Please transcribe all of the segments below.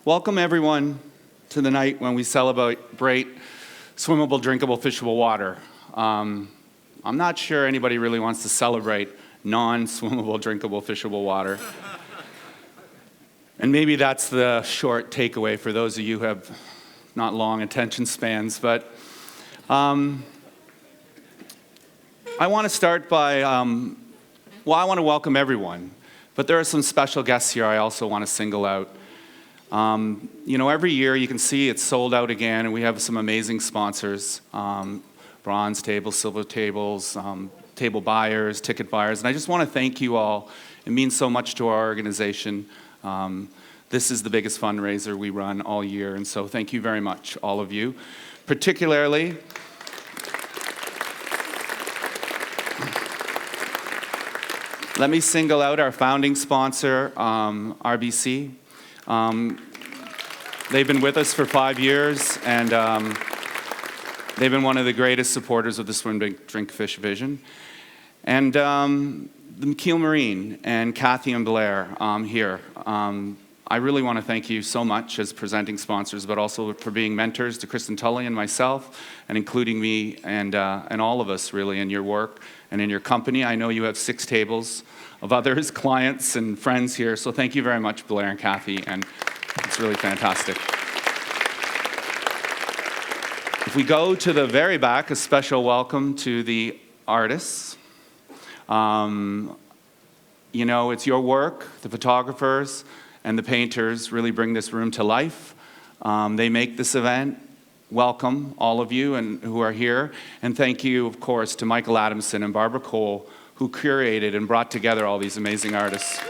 Welcome everyone to the night when we celebrate swimmable, drinkable, fishable water. I'm not sure anybody really wants to celebrate non-swimmable, drinkable, fishable water. And maybe that's the short takeaway for those of you who have not long attention spans. But I want to start by, I want to welcome everyone. But there are some special guests here I also want to single out. Every year you can see it's sold out again, and we have some amazing sponsors, bronze tables, silver tables, table buyers, ticket buyers, and I just want to thank you all. It means so much to our organization. This is the biggest fundraiser we run all year, and so thank you very much, all of you. Particularly, let me single out our founding sponsor, RBC. They've been with us for 5 years, and they've been one of the greatest supporters of the Swim, Drink, Fish vision. And the McKeil Marine and Kathy and Blair here. I really want to thank you so much as presenting sponsors, but also for being mentors to Kristen Tully and myself, and including me and all of us really in your work and in your company. I know you have 6 tables of others, clients and friends here, so thank you very much, Blair and Kathy, and it's really fantastic. If we go to the very back, a special welcome to the artists. It's your work, the photographers and the painters really bring this room to life. They make this event. Welcome, all of you and who are here. And thank you, of course, to Michael Adamson and Barbara Cole, who curated and brought together all these amazing artists.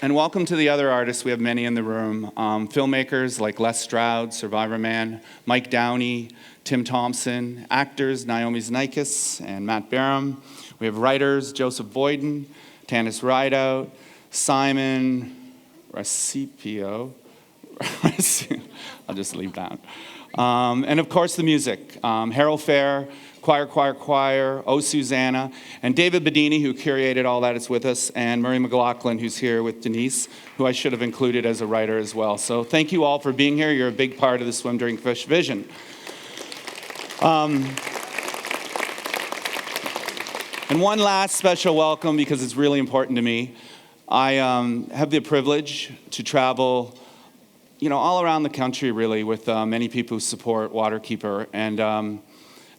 And welcome to the other artists. We have many in the room. Filmmakers like Les Stroud, Survivor Man, Mike Downey, Tim Thompson, actors Naomi Znaikis and Matt Barham. We have writers Joseph Boyden, Tanis Rideout, Simon Recipio. I'll just leave that. And of course the music. Harold Fair, Choir, Oh Susanna, and David Bedini, who curated all that, is with us, and Murray McLaughlin, who's here with Denise, who I should have included as a writer as well. So thank you all for being here. You're a big part of the Swim, Drink, Fish vision. And one last special welcome, because it's really important to me. I have the privilege to travel all around the country, really, with many people who support Waterkeeper. And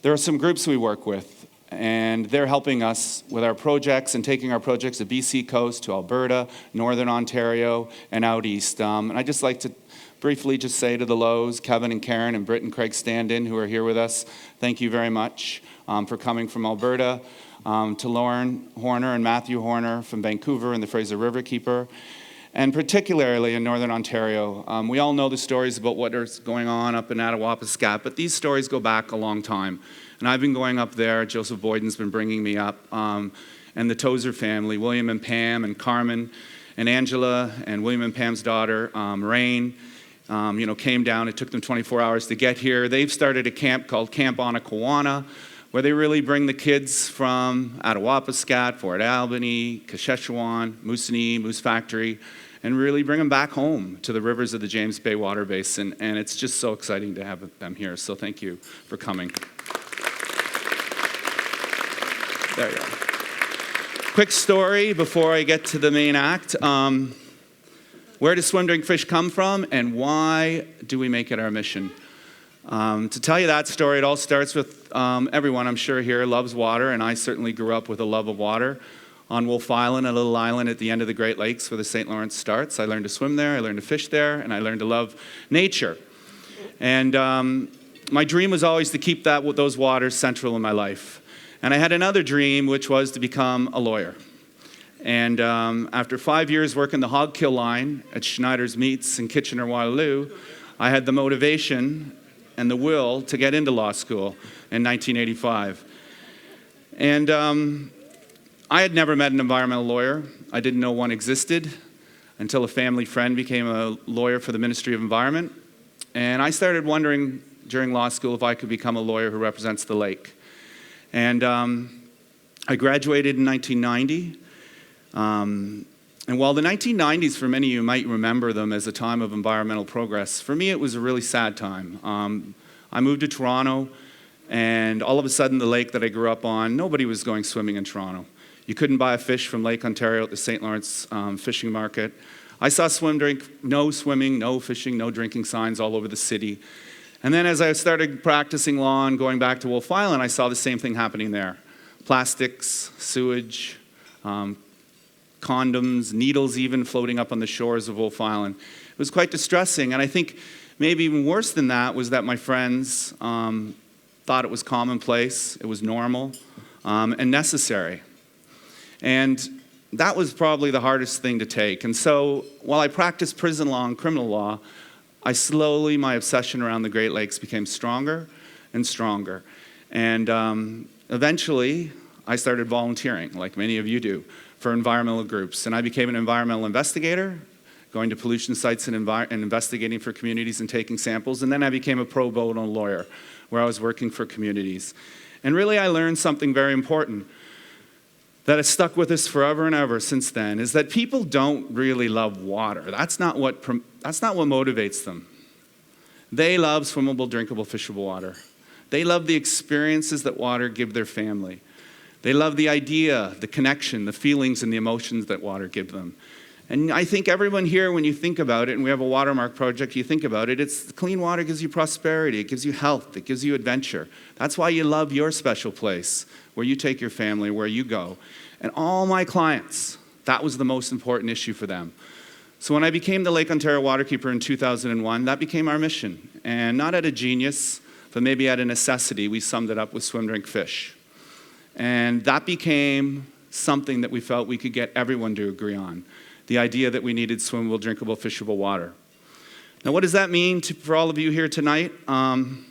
there are some groups we work with, and they're helping us with our projects and taking our projects to BC coast, to Alberta, Northern Ontario, and out east. And I'd just like to briefly just say to the Lows, Kevin and Karen and Britt and Craig Stand-in, who are here with us, thank you very much for coming from Alberta. To Lauren Horner and Matthew Horner from Vancouver and the Fraser Riverkeeper. And particularly in Northern Ontario. We all know the stories about what is going on up in Attawapiskat, but these stories go back a long time. And I've been going up there. Joseph Boyden's been bringing me up. And the Tozer family, William and Pam and Carmen and Angela and William and Pam's daughter, Rain, came down. It took them 24 hours to get here. They've started a camp called Camp Anacawana, where they really bring the kids from Attawapiskat, Fort Albany, Kashechewan, Moosonee, Moose Factory, and really bring them back home to the rivers of the James Bay Water Basin. And it's just so exciting to have them here. So thank you for coming. There you go. Quick story before I get to the main act. Where does Swim, Drink, Fish come from, and why do we make it our mission? To tell you that story, it all starts with everyone, I'm sure, here loves water, and I certainly grew up with a love of water on Wolf Island, a little island at the end of the Great Lakes where the St. Lawrence starts. I learned to swim there, I learned to fish there, and I learned to love nature. And my dream was always to keep those waters central in my life. And I had another dream, which was to become a lawyer. And after 5 years working the hog kill line at Schneider's Meats in Kitchener-Waterloo, I had the motivation and the will to get into law school in 1985. And I had never met an environmental lawyer. I didn't know one existed until a family friend became a lawyer for the Ministry of Environment. And I started wondering during law school if I could become a lawyer who represents the lake. And I graduated in 1990, And while the 1990s, for many of you might remember them as a time of environmental progress, for me it was a really sad time. I moved to Toronto, and all of a sudden the lake that I grew up on, nobody was going swimming in Toronto. You couldn't buy a fish from Lake Ontario at the St. Lawrence fishing market. I saw no swimming, no fishing, no drinking signs all over the city. And then as I started practicing law and going back to Wolf Island, I saw the same thing happening there. Plastics, sewage, condoms, needles even floating up on the shores of Wolf Island. It was quite distressing, and I think maybe even worse than that was that my friends thought it was commonplace, it was normal, and necessary. And that was probably the hardest thing to take. And so while I practiced prison law and criminal law, my obsession around the Great Lakes became stronger and stronger. And eventually, I started volunteering, like many of you do, for environmental groups. And I became an environmental investigator, going to pollution sites and investigating for communities and taking samples. And then I became a pro bono lawyer, where I was working for communities. And really, I learned something very important that has stuck with us forever and ever since then, is that people don't really love water. That's not what motivates them. They love swimmable, drinkable, fishable water. They love the experiences that water give their family. They love the idea, the connection, the feelings, and the emotions that water give them. And I think everyone here, when you think about it, and we have a watermark project, you think about it, it's clean water gives you prosperity, it gives you health, it gives you adventure. That's why you love your special place, where you take your family, where you go. And all my clients, that was the most important issue for them. So when I became the Lake Ontario Waterkeeper in 2001, that became our mission. And not out of genius, but maybe out of necessity, we summed it up with swim, drink, fish. And that became something that we felt we could get everyone to agree on. The idea that we needed swimmable, drinkable, fishable water. Now, what does that mean for all of you here tonight? I'm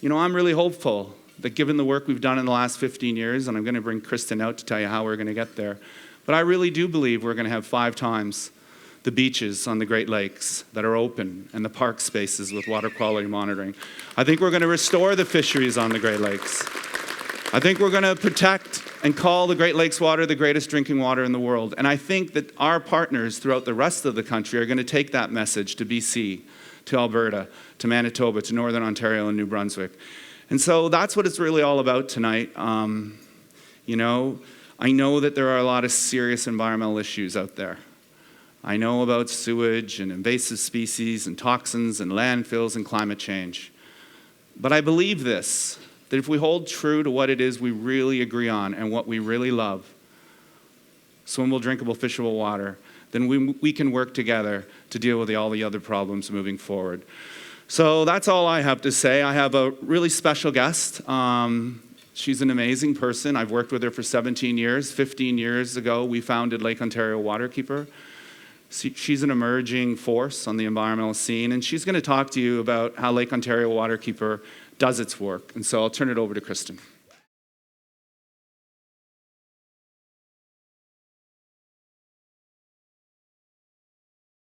really hopeful that given the work we've done in the last 15 years, and I'm going to bring Kristen out to tell you how we're going to get there, but I really do believe we're going to have 5 times the beaches on the Great Lakes that are open and the park spaces with water quality monitoring. I think we're going to restore the fisheries on the Great Lakes. I think we're going to protect and call the Great Lakes water the greatest drinking water in the world. And I think that our partners throughout the rest of the country are going to take that message to BC, to Alberta, to Manitoba, to Northern Ontario and New Brunswick. And so that's what it's really all about tonight. I know that there are a lot of serious environmental issues out there. I know about sewage and invasive species and toxins and landfills and climate change. But I believe this, that if we hold true to what it is we really agree on and what we really love, swimmable, drinkable, fishable water, then we can work together to deal with all the other problems moving forward. So that's all I have to say. I have a really special guest. She's an amazing person. I've worked with her for 17 years. 15 years ago, we founded Lake Ontario Waterkeeper. She's an emerging force on the environmental scene, and she's going to talk to you about how Lake Ontario Waterkeeper does its work. And so I'll turn it over to Kristen.